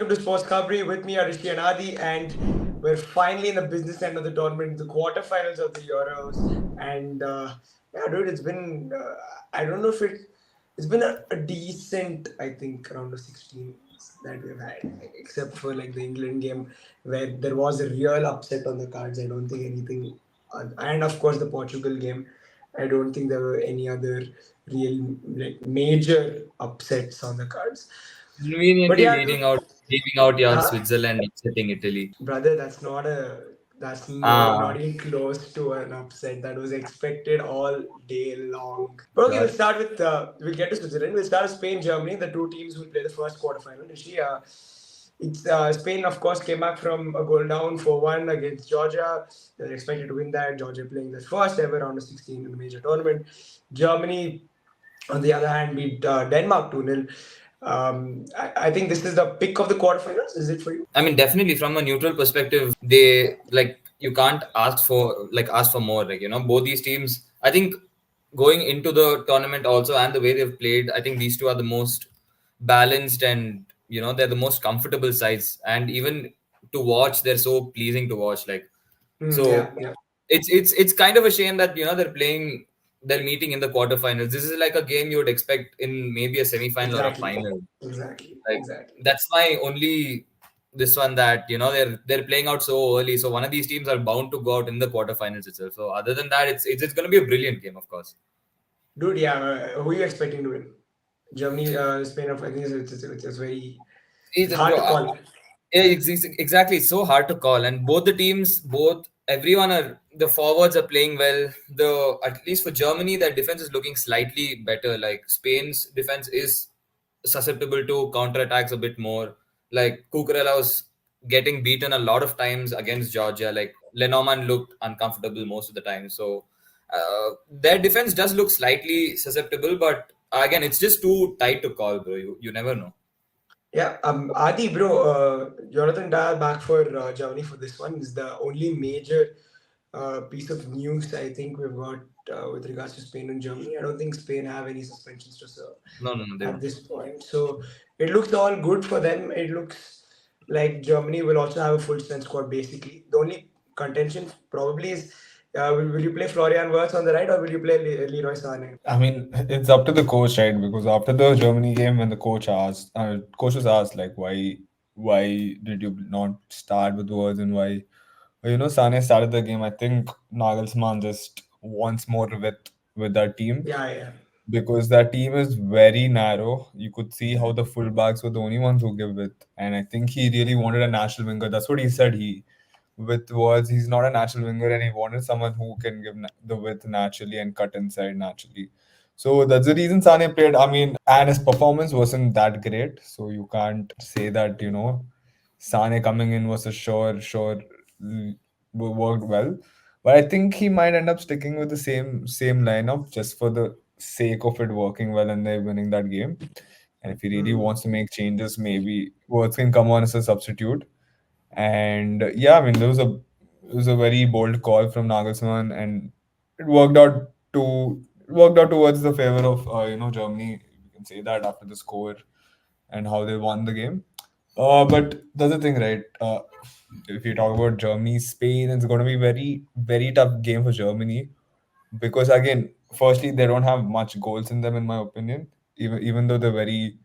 welcome to Sports Cabri. With me are Rishi and Adi, and we're finally in the business end of the tournament, the quarterfinals of the Euros. And yeah, dude, it's been I don't know if it's been a decent, I think, round of 16 that we've had, except for like the England game where there was a real upset on the cards. I don't think anything, and of course the Portugal game. I don't think there were any other real like major upsets on the cards. But Conveniently yeah, dude, leaving out your uh, Switzerland upsetting Italy. brother, that's not Ah, even close to an upset. That was expected all day long. But okay, sure. we'll get to Switzerland. We'll start with Spain, Germany, the two teams who will play the first quarterfinal. Rishi, it's Spain, of course, came back from a goal down 4-1 against Georgia. They were expected to win that. Georgia playing their first ever round of 16 in the major tournament. Germany, on the other hand, beat Denmark 2-0. I think this is the pick of the quarterfinals. Is it for you? I mean, definitely from a neutral perspective, they like you can't ask for more. Both these teams. I think going into the tournament also and the way they've played, I think these two are the most balanced and they're the most comfortable sides. And even to watch, they're so pleasing to watch. Yeah, So yeah. it's kind of a shame that they're meeting in the quarterfinals. This is like a game you would expect in maybe a semi-final or a Exactly. final. Exactly. Like Exactly. that's my only this one that they're playing out so early. So one of these teams are bound to go out in the quarterfinals itself. So other than that, it's going to be a brilliant game, of course. Dude, yeah. Who are you expecting to win? Germany, Spain, I think it's very. It's It's, hard bro, to call. yeah, exactly. It's so hard to call, and both the teams, both everyone are the forwards are playing well. The At least for Germany, their defense is looking slightly better. Like Spain's defense is susceptible to counterattacks a bit more. Like Cucurella was getting beaten a lot of times against Georgia. Like Lenormand looked uncomfortable most of the time. So their defense does look slightly susceptible, but again, it's just too tight to call, bro. You never know. Yeah, Adi, bro, Jonathan Dyer back for Germany for this one is the only major piece of news I think we've got with regards to Spain and Germany. I don't think Spain have any suspensions to serve No, no, no, they at don't. this point. So it looks all good for them. It looks like Germany will also have a full strength squad basically. The only contention probably is will you play Florian Wirtz on the right or will you play Leroy Sané? I mean, it's up to the coach, right? Because after the Germany game, when the coach was asked like, why did you not start with words and why, Sane started the game. I think Nagelsmann just wants more with that team Yeah, yeah. because that team is very narrow. You could see how the fullbacks were the only ones who give width, and I think he really wanted a natural winger. That's what he said. He with words, he's not a natural winger, and he wanted someone who can give the width naturally and cut inside naturally. So that's the reason Sane played. I mean, and his performance wasn't that great, so you can't say that Sane coming in was a sure worked well. But I think he might end up sticking with the same lineup just for the sake of it working well and they're winning that game. And if he really Hmm. wants to make changes, maybe Worth can come on as a substitute. And yeah, I mean, it was a very bold call from Nagelsmann, and it worked out towards the favor of Germany. You can say that after the score and how they won the game. But that's the thing, right? If you talk about Germany, Spain, it's going to be very, very tough game for Germany because again, firstly, they don't have much goals in them, in my opinion. Even though they're very,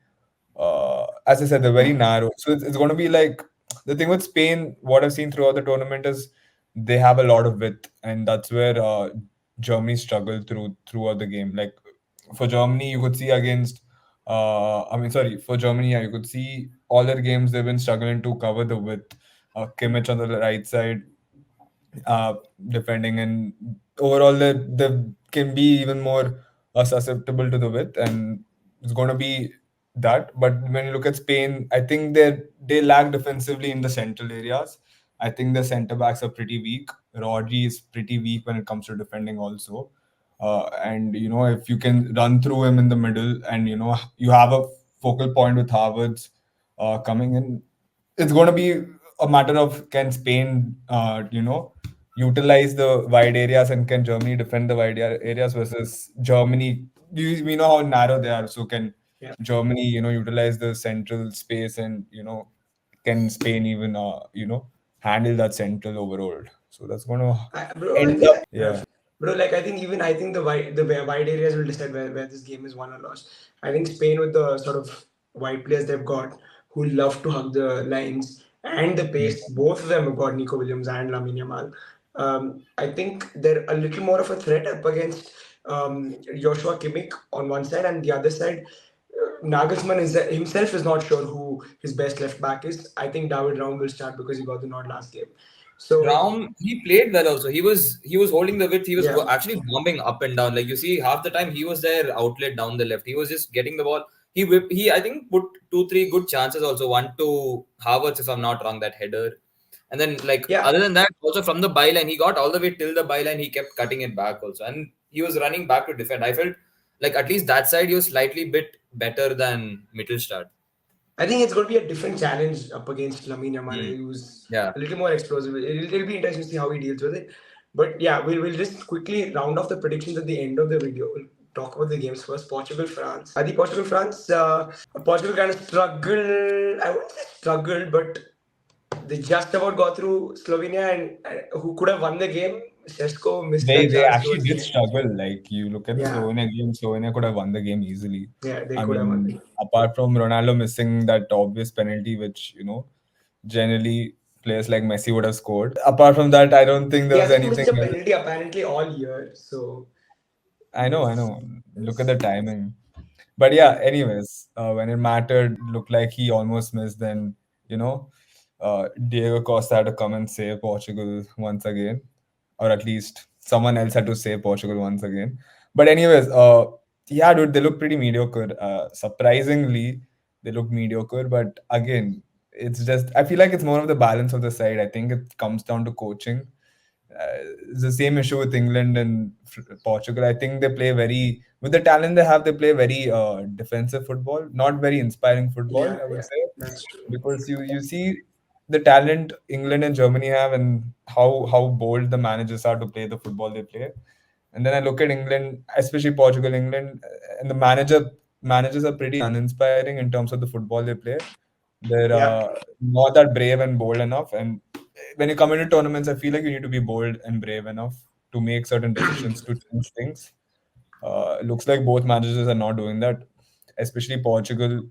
as I said, they're very narrow. So it's going to be like the thing with Spain. What I've seen throughout the tournament is they have a lot of width, and that's where Germany struggled throughout the game. Like for Germany, you could see against. I mean, sorry, for Germany, yeah, you could see all their games they've been struggling to cover the width. Kimmich on the right side, uh, defending, and overall they can be even more susceptible to the width, and it's going to be that. But when you look at Spain, I think they lack defensively in the central areas. I think the centre backs are pretty weak. Rodri is pretty weak when it comes to defending also. And if you can run through him in the middle, and you have a focal point with Harvards coming in, it's going to be a matter of can Spain, utilize the wide areas, and can Germany defend the wide areas versus Germany. We know how narrow they are, so can Yeah. Germany, utilize the central space and can Spain even handle that central overall? So that's going to Bro, I end think up, yeah. bro, like I think the wide areas will decide where this game is won or lost. I think Spain with the sort of wide players they've got who love to hug the lines and the pace. Both of them have got Nico Williams and Lamine Yamal. I think they're a little more of a threat up against Joshua Kimmich on one side, and the other side, Nagelsmann himself is not sure who his best left back is. I think David Raum will start because he got the nod last game. So Raum, he played well also. He was holding the width. He was yeah, actually bombing up and down. Like you see, half the time he was their outlet down the left. He was just getting the ball. He whipped. He I think put two three good chances also. One to Havertz, if I'm not wrong, that header. And then like yeah. other than that, also from the byline, he got all the way till the byline. He kept cutting it back also, and he was running back to defend. I felt like at least that side he was slightly bit better than Mittelstadt. I think it's going to be a different challenge up against Lamine Yamal, Mm. who's Yeah. a little more explosive. It'll be interesting to see how he deals with it. But yeah, we'll just quickly round off the predictions at the end of the video. We'll talk about the games first. Portugal, France. The Portugal, France. Portugal kind of struggled. I wouldn't say struggled, but they just about got through Slovenia, and who could have won the game. Sesko missed that They chance actually towards the did end. struggle. Like you look at the Yeah, Slovenia game, Slovenia could have won the game easily. yeah, they I could have won the mean, game. apart from Ronaldo missing that obvious penalty, which generally players like Messi would have scored. Apart from that, I don't think He there was hasn't missed anything a else. penalty apparently all year, so I it's, know. Look at it's the timing. But yeah, anyways, when it mattered, looked like he almost missed. Then you know, Diego Costa had to come and save Portugal once again, or at least someone else had to save Portugal once again. But anyways, yeah, dude, they look pretty mediocre. Surprisingly, they look mediocre. But again, it's just I feel like it's more of the balance of the side. I think it comes down to coaching. It's the same issue with England and Portugal. I think they play very, with the talent they have, they play very defensive football, not very inspiring football, yeah, I would yeah, say, that's true. because you see the talent England and Germany have and how bold the managers are to play the football they play. And then I look at England, especially Portugal, England, and the managers are pretty uninspiring in terms of the football they play. They're Yeah, not that brave and bold enough. And when you come into tournaments, I feel like you need to be bold and brave enough to make certain decisions to change things. Looks like both managers are not doing that, especially Portugal.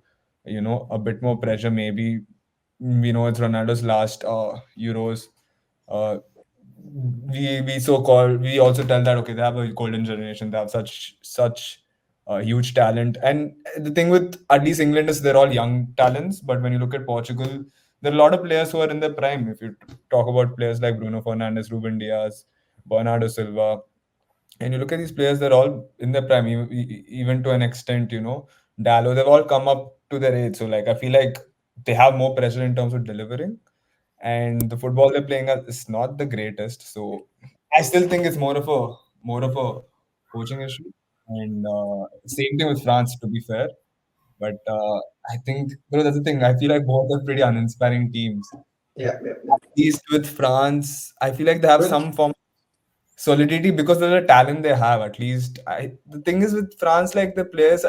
A bit more pressure maybe. We know it's Ronaldo's last Euros. Uh, we also tell that okay, they have a golden generation. They have such huge talent. And the thing with at least England is they're all young talents. But when you look at Portugal, there are a lot of players who are in their prime. If you talk about players like Bruno Fernandes, Ruben Diaz, Bernardo Silva, and you look at these players, they're all in their prime, even to an extent, Dallo, they've all come up to their age. So, like, I feel like they have more pressure in terms of delivering, and the football they're playing is not the greatest. So, I still think it's more of a coaching issue. And same thing with France, to be fair. But I think, that's the thing. I feel like both are pretty uninspiring teams. yeah, yeah, At least with France, I feel like they have with some form solidity because of the talent they have. At least the thing is with France, like the players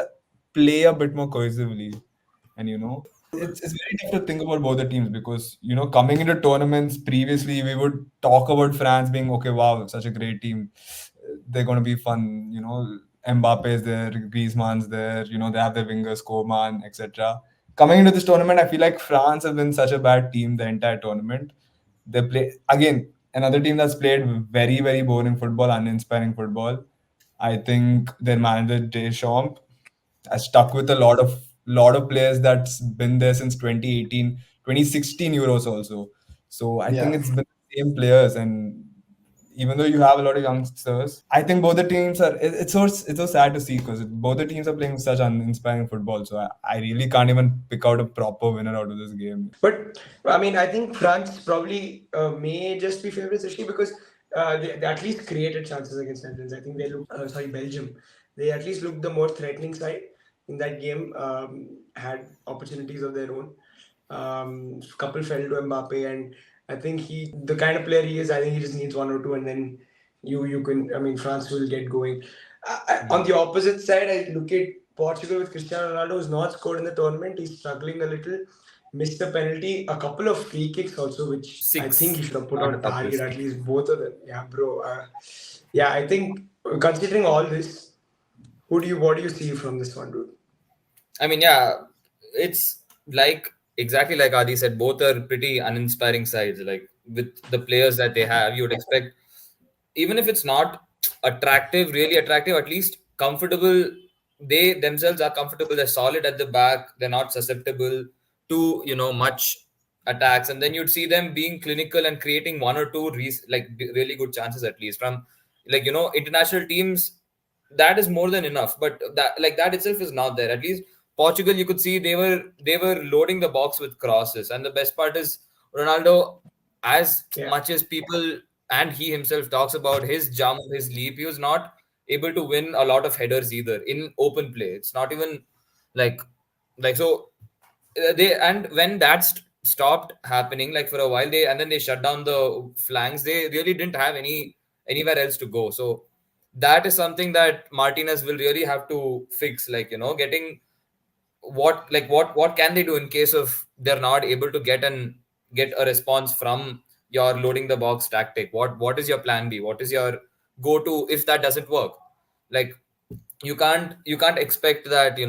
play a bit more cohesively, and it's very tough to think about both the teams because coming into tournaments previously we would talk about France being okay, wow, such a great team, they're going to be fun. Mbappe is there, Griezmann's there. They have their wingers, Coman, etc. Coming into this tournament, I feel like France has been such a bad team the entire tournament. They play again another team that's played very very boring football, uninspiring football. I think their manager Deschamps has stuck with a lot of players that's been there since 2018, 2016 Euros also. So I think yeah. it's been the same players, and even though you have a lot of youngsters, I think both the teams are. It's so sad to see because both the teams are playing such uninspiring football. So I really can't even pick out a proper winner out of this game. But I mean, I think France probably may just be favorites, especially because they at least created chances against Netherlands. I think they looked, sorry, Belgium. They at least looked the more threatening side in that game. Had opportunities of their own. Couple fell to Mbappe, and I think the kind of player he is. I think he just needs one or two, and then you can. I mean, France will get going. On the opposite side, I look at Portugal with Cristiano Ronaldo, who's not scored in the tournament. He's struggling a little. missed the penalty, a couple of free kicks also, which I think he Six, should have put not a on couple, target, at six. least both of them. Yeah, bro. Yeah, I think considering all this, what do you see from this one, dude? I mean, yeah, it's like exactly like Adi said, both are pretty uninspiring sides. Like with the players that they have, you would expect, even if it's not attractive, really attractive, at least comfortable. They themselves are comfortable. They're solid at the back. They're not susceptible to much attacks. And then you'd see them being clinical and creating one or two really good chances at least from international teams. That is more than enough. But that itself is not there. At least Portugal, you could see they were loading the box with crosses. And the best part is Ronaldo, as Yeah, much as people and he himself talks about his jump, his leap, he was not able to win a lot of headers either in open play. It's not even like so they and when that stopped happening like for a while, they and then they shut down the flanks. They really didn't have anywhere else to go. So that is something that Martinez will really have to fix, getting what can they do in case of they're not able to get a response from your loading the box tactic. What is your plan B? What is your go to if that doesn't work? Like you can't expect that you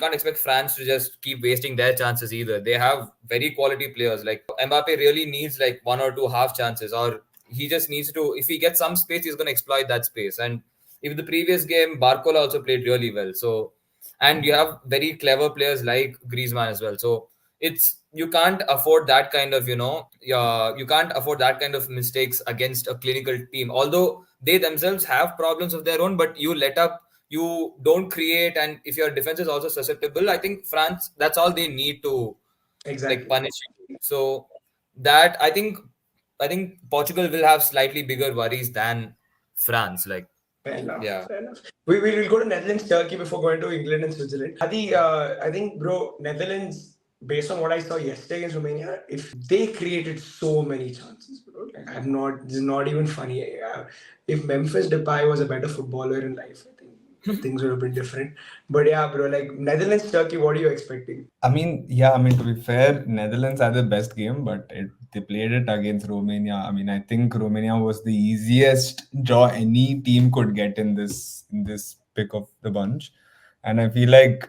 can't expect France to just keep wasting their chances either. They have very quality players. Like Mbappe really needs like one or two half chances, or he just needs to, if he gets some space, he's going to exploit that space. And if the previous game, Barcola also played really well. So, and you have very clever players like Griezmann as well. So it's you can't afford that kind of you can't afford that kind of mistakes against a clinical team. Although they themselves have problems of their own, but you let up, you don't create, and if your defense is also susceptible, I think France, that's all they need to like exactly. punish you. So that I think Portugal will have slightly bigger worries than France. Like Fair enough. yeah. Fair enough. We will go to Netherlands, Turkey before going to England and Switzerland. Adi, I think, bro, Netherlands, based on what I saw yesterday against Romania, if they created so many chances, bro, like I'm not, this is not even funny. If Memphis Depay was a better footballer in life, I think things would have been different. But yeah, bro, like Netherlands, Turkey, what are you expecting? I mean, yeah, I mean, to be fair, Netherlands had the best game, but they played it against Romania. I mean, I think Romania was the easiest draw any team could get in this pick of the bunch. And I feel like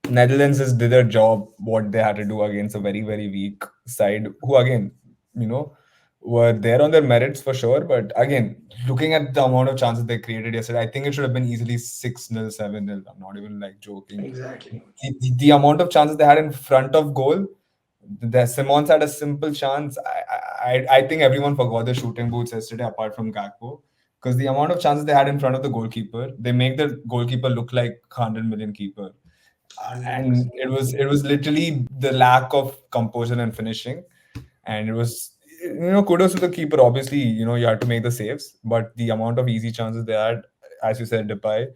Netherlands just did their job, what they had to do against a very, very weak side, who again, you know, were there on their merits for sure. But again, looking at the amount of chances they created yesterday, I think it should have been easily 6-0, 7-0. I'm not even like joking. Exactly. The amount of chances they had in front of goal, the Simons had a simple chance. I think everyone forgot the shooting boots yesterday, apart from Gakpo, because the amount of chances they had in front of the goalkeeper, they make the goalkeeper look like 100 million keeper, and 100%. it was literally the lack of composure and finishing. And it was, kudos to the keeper. Obviously, you had to make the saves, but the amount of easy chances they had, as you said, Depay,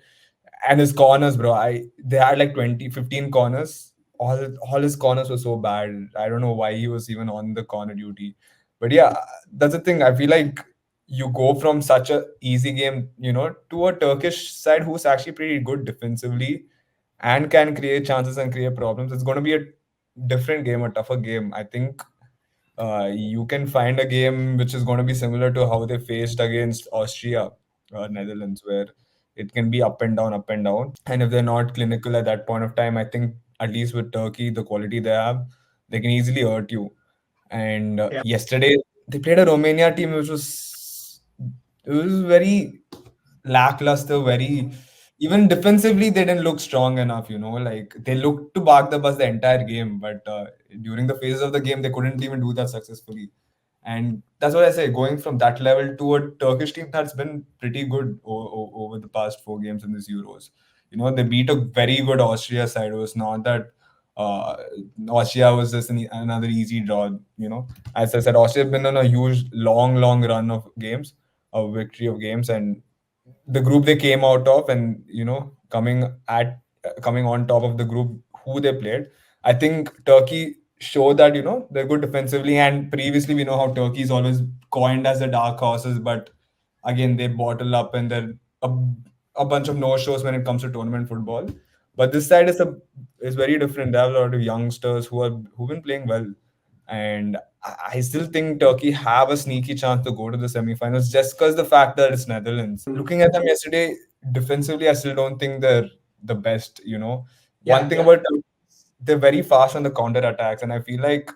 and his corners, bro. They had like 20, 15 corners. All his corners were so bad. I don't know why he was even on the corner duty. But yeah, that's the thing. I feel like you go from such a easy game, to a Turkish side who's actually pretty good defensively and can create chances and create problems. It's going to be a different game, a tougher game. I think you can find a game which is going to be similar to how they faced against Austria, Netherlands, where it can be up and down, up and down. And if they're not clinical at that point of time, I think at least with Turkey, the quality they have, they can easily hurt you. And Yeah. yesterday they played a Romania team which was, it was very lackluster, very, even defensively they didn't look strong enough. Like they looked to bark the bus the entire game, but during the phases of the game they couldn't even do that successfully. And that's what I say, going from that level to a Turkish team that's been pretty good over the past 4 games in this Euros. They beat a very good Austria side. It was not that uh, Austria was just another easy draw. As I said, Austria have been on a huge, long, long run of games, a victory of games, and the group they came out of, and coming on top of the group who they played. I think Turkey showed that they're good defensively, and previously we know how Turkey is always coined as the dark horses, but again they bottle up and they're a bunch of no shows when it comes to tournament football. But this side is very different. There are a lot of youngsters who've been playing well, and I still think Turkey have a sneaky chance to go to the semifinals just because the fact that it's Netherlands. Looking at them yesterday, defensively, I still don't think they're the best. One Yeah, thing about Turkey, they're very fast on the counter attacks, and I feel like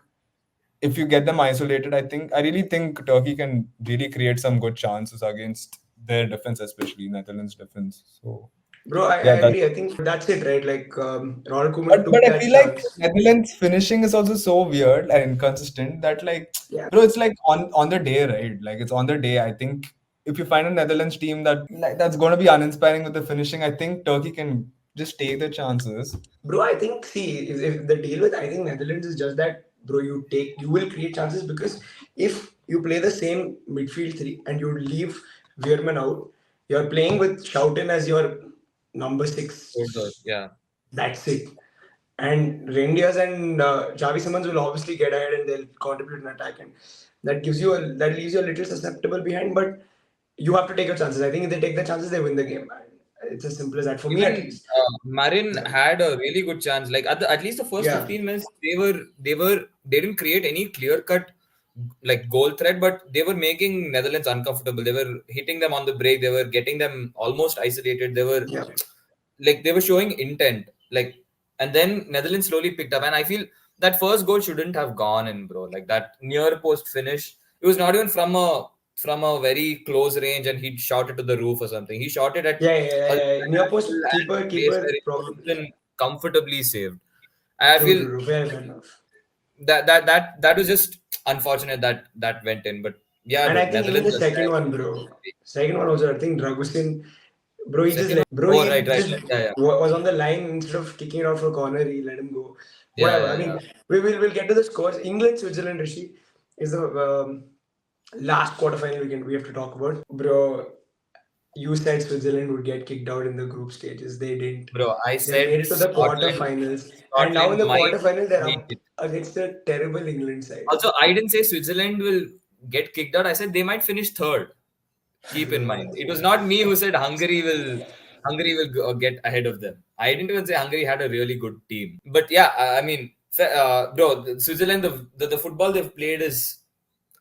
if you get them isolated, I really think Turkey can really create some good chances against their defense, especially Netherlands defense. So bro, I yeah, agree. I think that's it, right? Like Ronald but Koeman but took I that feel like chance. Netherlands finishing is also so weird and inconsistent that like Yeah, bro, it's like on the day, right? Like it's on the day. I think if you find a Netherlands team that's gonna be uninspiring with the finishing, I think Turkey can just take the chances. bro. I think see if the deal with I think Netherlands is just that, bro. You will create chances because if you play the same midfield three and you leave Veerman out, you're playing with Schouten as your number Hold six. yeah. That's it. And Reindeers and Javi Simmons will obviously get ahead and they'll contribute in attack, and that leaves you a little susceptible behind. But you have to take your chances. I think if they take the chances, they win the game. And it's as simple as that for me, at Even least. Marin had a really good chance. Like at least the first Yeah, 15 minutes, they didn't create any clear cut like goal threat, but they were making Netherlands uncomfortable. They were hitting them on the break. They were getting them almost isolated. yeah, They were showing intent. And then Netherlands slowly picked up. And I feel that first goal shouldn't have gone in, bro. Like that near post finish, it was not even from a very close range, and he shot it to the roof or something. He shot it at yeah, yeah, yeah, a yeah, yeah. Near angle post and keeper, a place where keeper it should have probably. been comfortably saved. I True, feel true, true. Fair enough. that was just unfortunate that that went in. But yeah, And I dude, think even Netherlands the are second stacked. one, bro. Second one also, I think Dragusin, Second one, oh right, he right, just yeah, yeah, was on the line instead of kicking it out for a corner. He let him go. yeah, Whatever. I yeah, yeah. mean, we'll get to the scores. England, Switzerland, Rishi is the last quarterfinal we have to talk about, bro. You said Switzerland would get kicked out in the group stages. They didn't. Bro, I They made said it to the quarterfinals, and now in Scotland the might quarterfinal they're make up it. against a terrible England side. Also, I didn't say Switzerland will get kicked out. I said they might finish third. Keep in mind, it was not me who said Hungary will get ahead of them. I didn't even say Hungary had a really good team. But yeah, I mean, bro, Switzerland, the football they've played is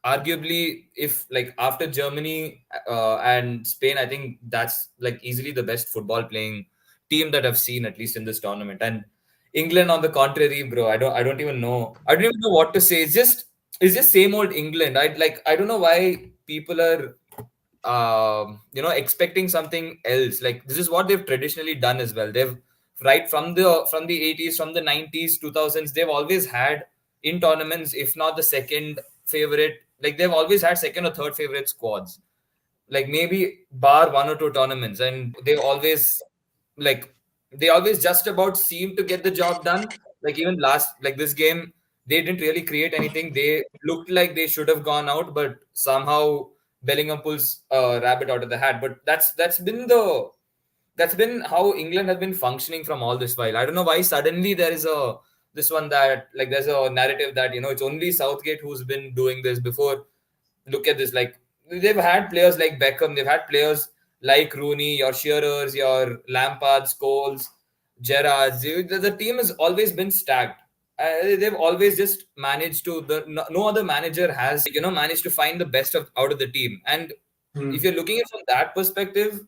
arguably, if like after Germany and Spain, I think that's like easily the best football playing team that I've seen, at least in this tournament. And England, on the contrary, bro, I don't even know what to say. It's just same old England. I don't know why people are expecting something else. Like this is what they've traditionally done as well. They've right from the 80s, from the 90s, 2000s, they've always had in tournaments, if not the second favorite, like they've always had second or third favorite squads, like maybe bar one or two tournaments, and like they always just about seem to get the job done. Like even last, like this game, they didn't really create anything. They looked like they should have gone out, but somehow Bellingham pulls a rabbit out of the hat. But that's been how England has been functioning from all this while. I don't know why suddenly there is a this one that like there's a narrative that it's only Southgate who's been doing this before. Look at this, like they've had players like Beckham, they've had players like Rooney, your Shearers, your Lampards, Scholes, Gerrards. The team has always been stacked. They've always just managed to no other manager has managed to find the best out of the team. And if you're looking at it from that perspective,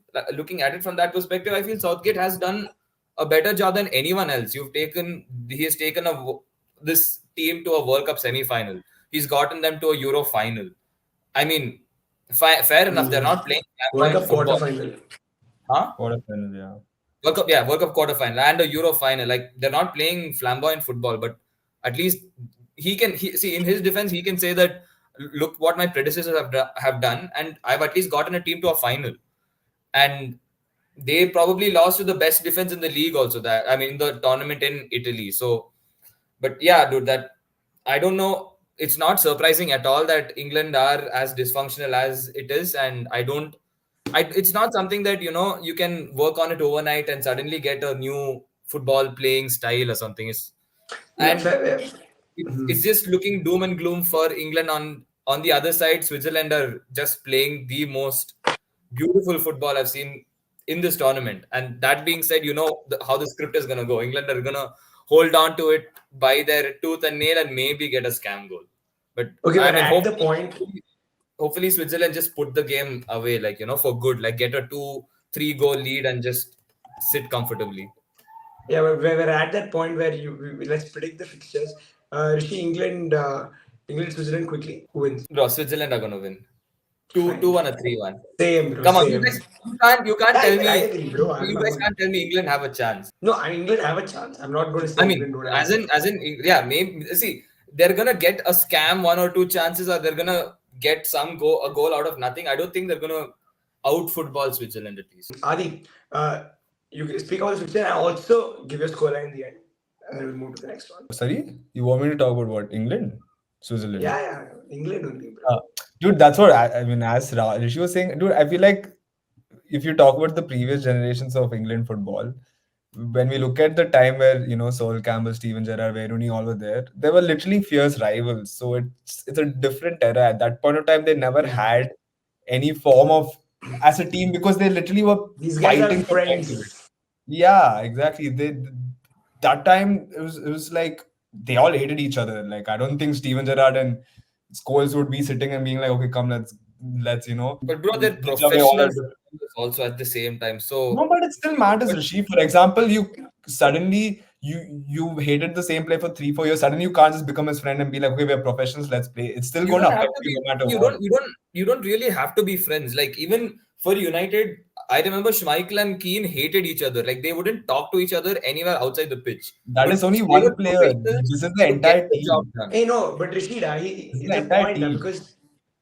I feel Southgate has done a better job than anyone else. He has taken this team to a World Cup semi-final. He's gotten them to a Euro final. I mean, fair enough. They're not playing World flamboyant Cup football, quarterfinal. huh? Quarterfinal, yeah. World Cup quarterfinal and a Euro final. Like they're not playing flamboyant football, but at least see in his defense, he can say that look what my predecessors have done, and I've at least gotten a team to a final. And they probably lost to the best defense in the league also, that I mean the tournament in Italy. So but yeah, dude, that I don't know. It's not surprising at all that England are as dysfunctional as it is, and it's not something that you can work on it overnight and suddenly get a new football playing style or something. Yeah, And fair. Yeah. it's just looking doom and gloom for England. On the other side, Switzerland are just playing the most beautiful football I've seen in this tournament. And that being said, how the script is going to go. England are going to hold on to it by their tooth and nail and maybe get a scam goal. But Okay, I but mean, at the point, hopefully Switzerland just put the game away, like, for good, like get a 2-3 goal lead and just sit comfortably. yeah, we're at that point where let's predict the fixtures. Rishi, England, Switzerland quickly. Who wins? Bro, Switzerland are going to win. 2 Fine, 2-1 or fine. 3-1. Same, bro. Come on, you Same. guys, you can't tell I me, agree, bro. you guys can't tell me England have a chance. No, England have a chance. I'm not going to say I mean, England don't have a as in, chance. yeah, maybe see, they're gonna get a scam, one or two chances, or they're gonna get a goal out of nothing. I don't think they're gonna out football Switzerland at least. Adi, you can speak about the fixture and I also give you a scoreline in the end, and then we'll move to the next one. Sorry, you want me to talk about what? England, Switzerland? Yeah, England only, bro. Dude, that's what I mean. As Rishi was saying, dude, I feel like if you talk about the previous generations of England football, when we look at the time where Sol Campbell, Steven Gerrard, Wayne Rooney all were there, they were literally fierce rivals. So it's a different era. At that point of time, they never Yeah. had any form of as a team because they literally were These guys are fighting for title. friends. Yeah, exactly. That time it was like they all hated each other. Like I don't think Steven Gerrard and Scholes would be sitting and being like, okay, come, let's But bro, they're ditch away all our professional footballers also at the same time. no, So, but it still matters, but Rishi. For example, you suddenly you hated the same player for 3-4 years. Suddenly you can't just become his friend and be like, okay, we're professionals, let's play. It's still you going don't to have affect to you be. no matter You what. don't. You don't. You don't really have to be friends. Like even for United, I remember Schmeichel and Keane hated each other. Like they wouldn't talk to each other anywhere outside the pitch. That But is only they one were player. professionals. This is the They would get entire the job team. done. Hey, no, but Rashida, This is it's the a entire point team. because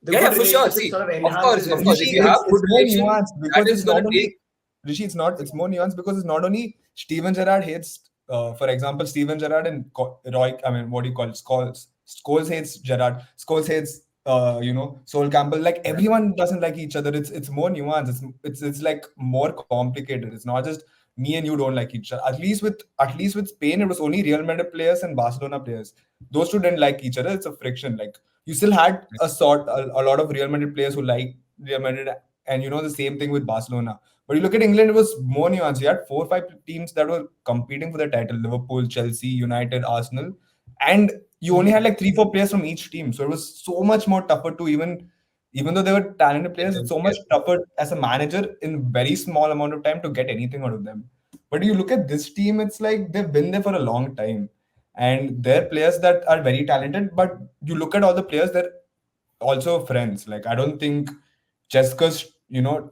the Yeah, good yeah, for sure. relationship See, sort of of course, enhances of course. If Rishi, you everything. have it's good more relation, nuanced that because is it's gonna not take. only Rishi. It's more nuanced because it's not only Steven Gerrard hates, for example, Steven Gerrard and Roy. I mean, what do you call it? Scholes. Scholes hates Gerrard. Scholes hates, Sol Campbell. Like everyone doesn't like each other. It's more nuanced. It's like more complicated. It's not just me and you don't like each other. At least with Spain, it was only Real Madrid players and Barcelona players. Those two didn't like each other. It's a friction. Like you still had a lot of Real Madrid players who like Real Madrid, and the same thing with Barcelona. But you look at England, it was more nuanced. You had 4 or 5 teams that were competing for the title: Liverpool, Chelsea, United, Arsenal, and you only had Mhm. like 3-4 players from each team. So it was so much more tougher to even though they were talented players, it's so much tougher as a manager in very small amount of time to get anything out of them. But you look at this team, it's like they've been there for a long time. And they're players that are very talented, but you look at all the players, they're also friends. Like I don't think just because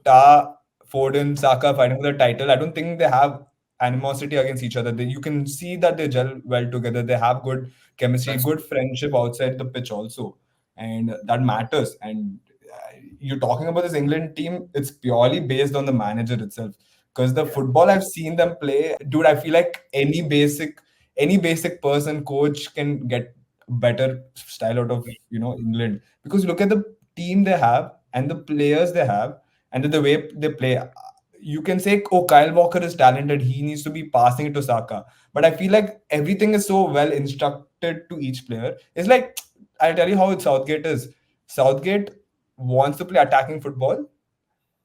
Ta, Foden, Saka fighting for the title, I don't think they have animosity against each other. You can see that they gel well together. They have good chemistry, That's good friendship outside the pitch also, and that matters. And you're talking about this England team, it's purely based on the manager itself. Because the Yeah. football I've seen them play, dude, I feel like any basic person, coach can get better style out of England, because look at the team they have and the players they have and the way they play. You can say, oh, Kyle Walker is talented, he needs to be passing it to Saka, but I feel like everything is so well instructed to each player. It's like, I'll tell you how Southgate is. Southgate wants to play attacking football,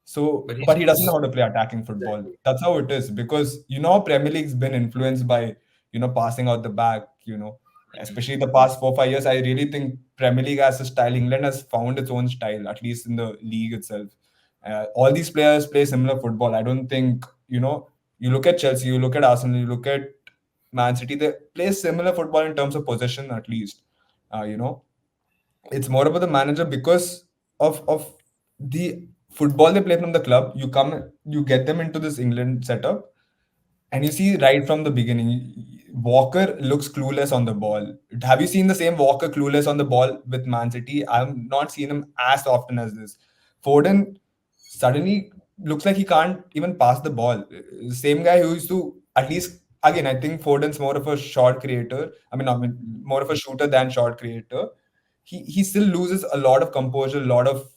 so, but he's but he doesn't know how to play attacking football. exactly. That's how it is, because how Premier League's been influenced by passing out the back. Especially the past 4 5 years. I really think Premier League as a style, England has found its own style, at least in the league itself. All these players play similar football. I don't think You look at Chelsea, you look at Arsenal, you look at Man City. They play similar football in terms of possession, at least. Uh, you know, it's more about the manager because of the football they play from the club. You get them into this England setup, and you see right from the beginning, Walker looks clueless on the ball. Have you seen the same Walker clueless on the ball with Man City? I've not seen him as often as this. Foden suddenly looks like he can't even pass the ball. Same guy who used to, at least, again, I think Foden's more of a shot creator. I mean, more of a shooter than shot creator. He still loses a lot of composure, a lot of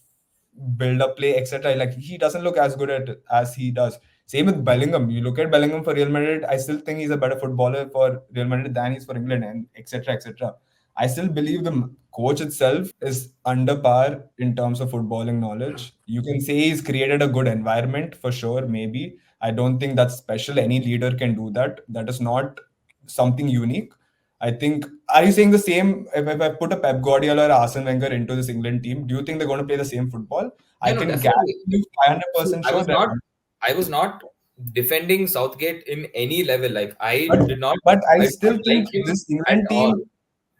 build up play, etc. Like he doesn't look as good at as he does. Same with Bellingham. You look at Bellingham for Real Madrid, I still think he's a better footballer for Real Madrid than he's for England, and etc. etc. I still believe the coach itself is under par in terms of footballing knowledge. You can say he's created a good environment for sure, maybe. I don't think that's special. Any leader can do that. That is not something unique. I think, are you saying the same? If I put a Pep Guardiola or Arsene Wenger into this England team, do you think they're going to play the same football? I Yeah, no, can definitely. guarantee you See, 500% sure they're not. I was not defending Southgate in any level. Like But I I did not still think like him this at England all. team,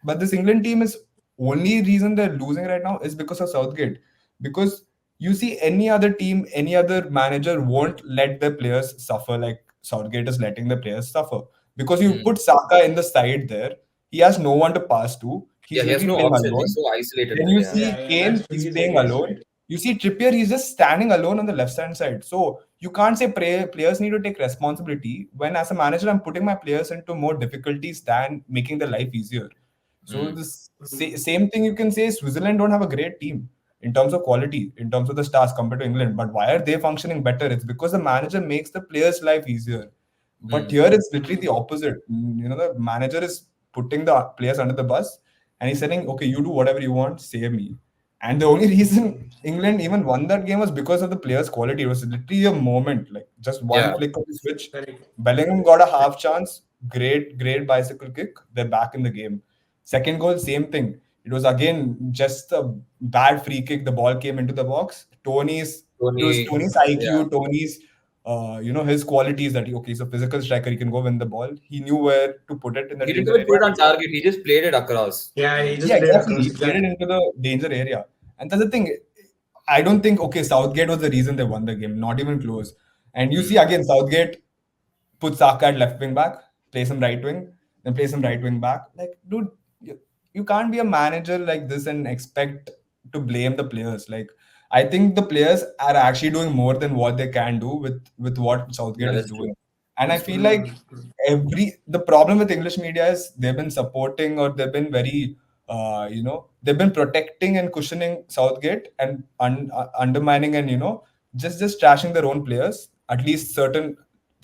but this England team is only reason they're losing right now is because of Southgate. Because you see, any other team, any other manager won't let their players suffer like Southgate is letting the players suffer. Because you Hmm. put Saka in the side there, he has no one to pass to. Yeah, He's he has literally no playing options. He's alone. so isolated Then there. you Yeah. see Yeah, that's Kane, true. he's He's playing very alone. isolated. You see Trippier, he's just standing alone on the left hand side. So you can't say players need to take responsibility when, as a manager, I'm putting my players into more difficulties than making their life easier. So Hmm. this same thing you can say Switzerland don't have a great team in terms of quality, in terms of the stars compared to England. But why are they functioning better? It's because the manager makes the players' life easier. But Hmm. here it's literally the opposite. You know, the manager is putting the players under the bus and he's saying, okay, you do whatever you want, save me. And the only reason England even won that game was because of the players' quality. It was literally a moment, like just one Yeah. flick of the switch. Correct. Bellingham got a half chance. Great bicycle kick. They're back in the game. Second goal, same thing. It was again just a bad free kick. The ball came into the box. It was Tony. Tony's Yeah. IQ, Tony's, his qualities that okay, he's a physical striker. He can go win the ball. He knew where to put it in the He didn't danger even area. put it on target. He just played it across. Yeah, he Yeah, just played exactly. across He played it exactly. into the danger area. And that's the thing. I don't think, okay, Southgate was the reason they won the game. Not even close. And you see, Hmm. again, Southgate put Saka at left wing back, play some right wing, then play some right wing back. Like, dude, you can't be a manager like this and expect to blame the players. Like, I think the players are actually doing more than what they can do with what Yeah, Southgate is that's true. doing. And I That's true. feel like the problem with English media is they've been supporting or they've been very they've been protecting and cushioning Southgate and undermining and just trashing their own players, at least certain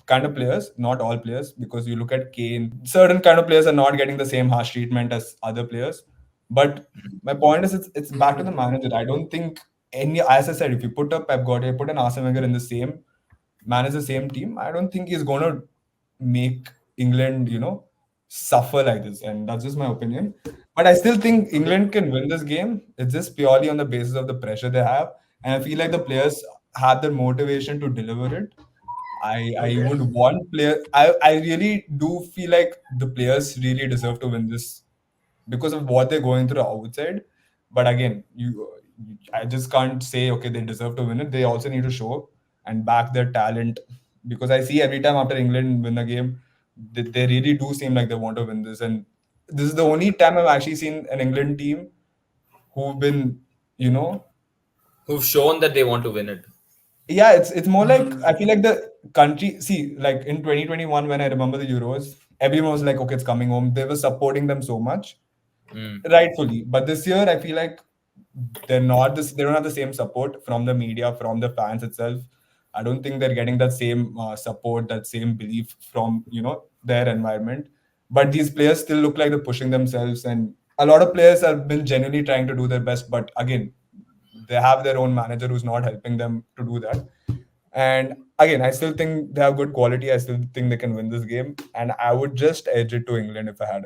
kind of players, not all players, because you look at Kane, certain kind of players are not getting the same harsh treatment as other players. But my point is, it's back to the manager. I don't think as I said, if you put a Pep Guardiola, put an Arsene Wenger in the same manage the same team, I don't think he's going to make England, suffer like this. And that's just my opinion. But I still think Okay. England can win this game. It's just purely on the basis of the pressure they have. And I feel like the players have the motivation to deliver it. I Okay. would want I really do feel like the players really deserve to win this because of what they're going through outside. But again, I just can't say okay they deserve to win it. They also need to show and back their talent because I see every time after England win a game, they really do seem like they want to win this. And this is the only time I've actually seen an England team who've been, you know, Who've shown that they want to win it. yeah, it's more like I feel like the country. See, like in 2021 when I remember the Euros, everyone was like, okay, it's coming home. They were supporting them so much Hmm. rightfully. But this year, I feel like they don't have the same support from the media, from the fans itself. I don't think they're getting that same support, that same belief from their environment. But these players still look like they're pushing themselves, and a lot of players have been genuinely trying to do their best. But again, they have their own manager who's not helping them to do that. And again, I still think they have good quality. I still think they can win this game, and I would just edge it to England if I had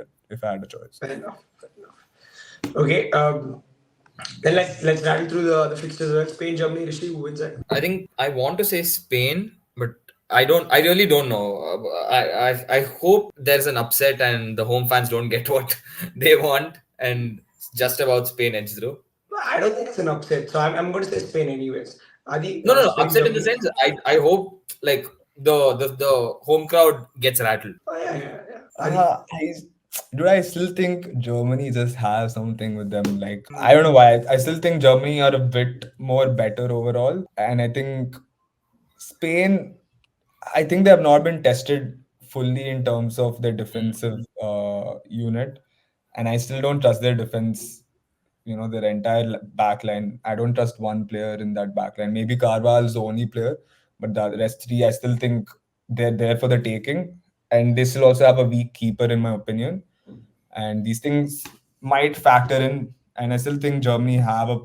a choice. Fair enough. Fair enough. Okay. Then let's rattle through the fixtures. Well. Spain, Germany, Rishi, who wins it? I think I want to say Spain, but I don't. I really don't know. I hope there's an upset and the home fans don't get what they want, and it's just about Spain edge through. I don't think it's an upset, so I'm going to say Spain anyways. Adi, No. Spain, Upset in the Germany. sense, I hope like the home crowd gets rattled. Oh yeah. Adi. I dude, I still think Germany just has something with them. Like I don't know why. I still think Germany are a bit more better overall, and I think Spain. I think they have not been tested fully in terms of their Mm. defensive unit, and I still don't trust their defense. Their entire back line. I don't trust one player in that back line. Maybe Carvalho's the only player, but the rest three, I still think they're there for the taking. And they still also have a weak keeper, in my opinion. And these things, might factor in, and I still think Germany have a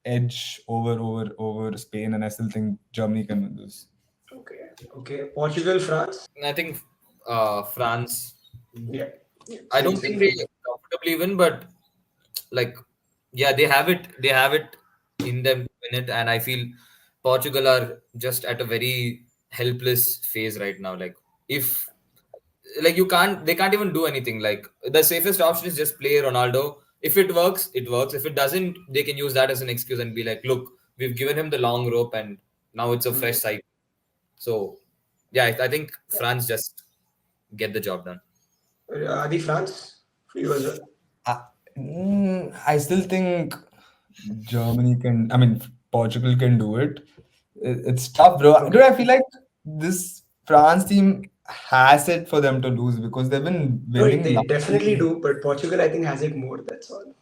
edge over Spain, and I still think Germany can win this. Okay. Okay. Portugal, France. I think France. Yeah. Yeah. I Same. don't Same think for they me. comfortably win, but like, yeah, they have it. They have it in them to win it, and I feel Portugal are just at a very helpless phase right now. Like, if like they can't even do anything. Like, the safest option is just play Ronaldo. If it works, it works. If it doesn't, they can use that as an excuse and be like, look, we've given him the long rope, and now it's a fresh Mm. cycle. So, yeah, I think France just get the job done. Adi, France for you as well. I, I still think Germany can. I mean, Portugal can do it. It's tough, bro. Dude, Okay. I feel like this France team has it for them to lose because they've been No, winning they last definitely few. do, but Portugal I think has it more. That's all.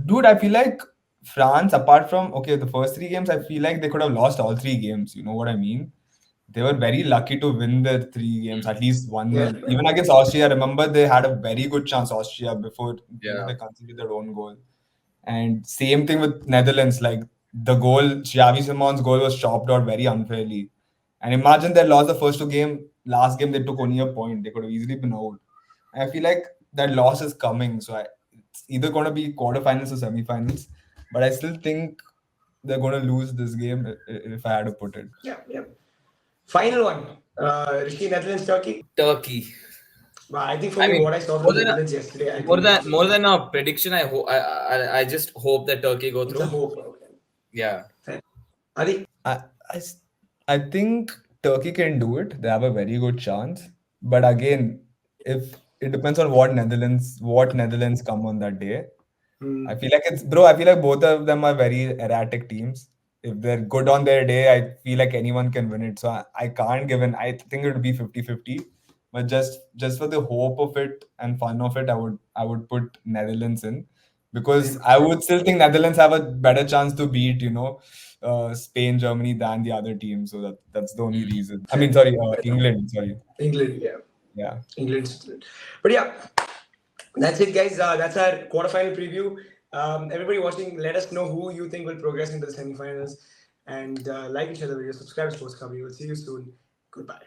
Dude, I feel like France, apart from okay, the first three games, I feel like they could have lost all three games. You know what I mean? They were very lucky to win their three games, at least 1-0. Yeah. Even against Austria, I remember they had a very good chance, Austria, before Yeah. they conceded their own goal. And same thing with Netherlands. Like the goal, Xavi Simon's goal was chopped out very unfairly. And imagine they lost the first two game. Last game they took only a point. They could have easily been out. I feel like that loss is coming. So it's either going to be quarterfinals or semifinals. But I still think they're going to lose this game if I had to put it. Yeah. Yeah. Final one. Rishi, Netherlands, Turkey. Turkey. Well, I think for I me, mean, what I saw from more the than a, Netherlands yesterday, I think more than a prediction, I just hope that Turkey go it's a through. hope. Okay. Yeah. Fair. Adi. I, I, s- I think Turkey can do it. They have a very good chance. But again, if it depends on what Netherlands come on that day. I Hmm. feel like I feel like both of them are very erratic teams. If they're good on their day, I feel like anyone can win it. So I can't give an, I think it would be 50-50. But just for the hope of it and fun of it, I would put Netherlands in because Same. I would still think Netherlands have a better chance to beat, Spain, Germany than the other team. So that's the only reason. I Fair mean, enough. sorry, Fair enough. England. Sorry, England. Yeah. yeah. England, Switzerland. But yeah, that's it, guys. That's our quarterfinal preview. Everybody watching, let us know who you think will progress into the semifinals. And like each other, video, subscribe to Sports Company. We'll see you soon. Goodbye.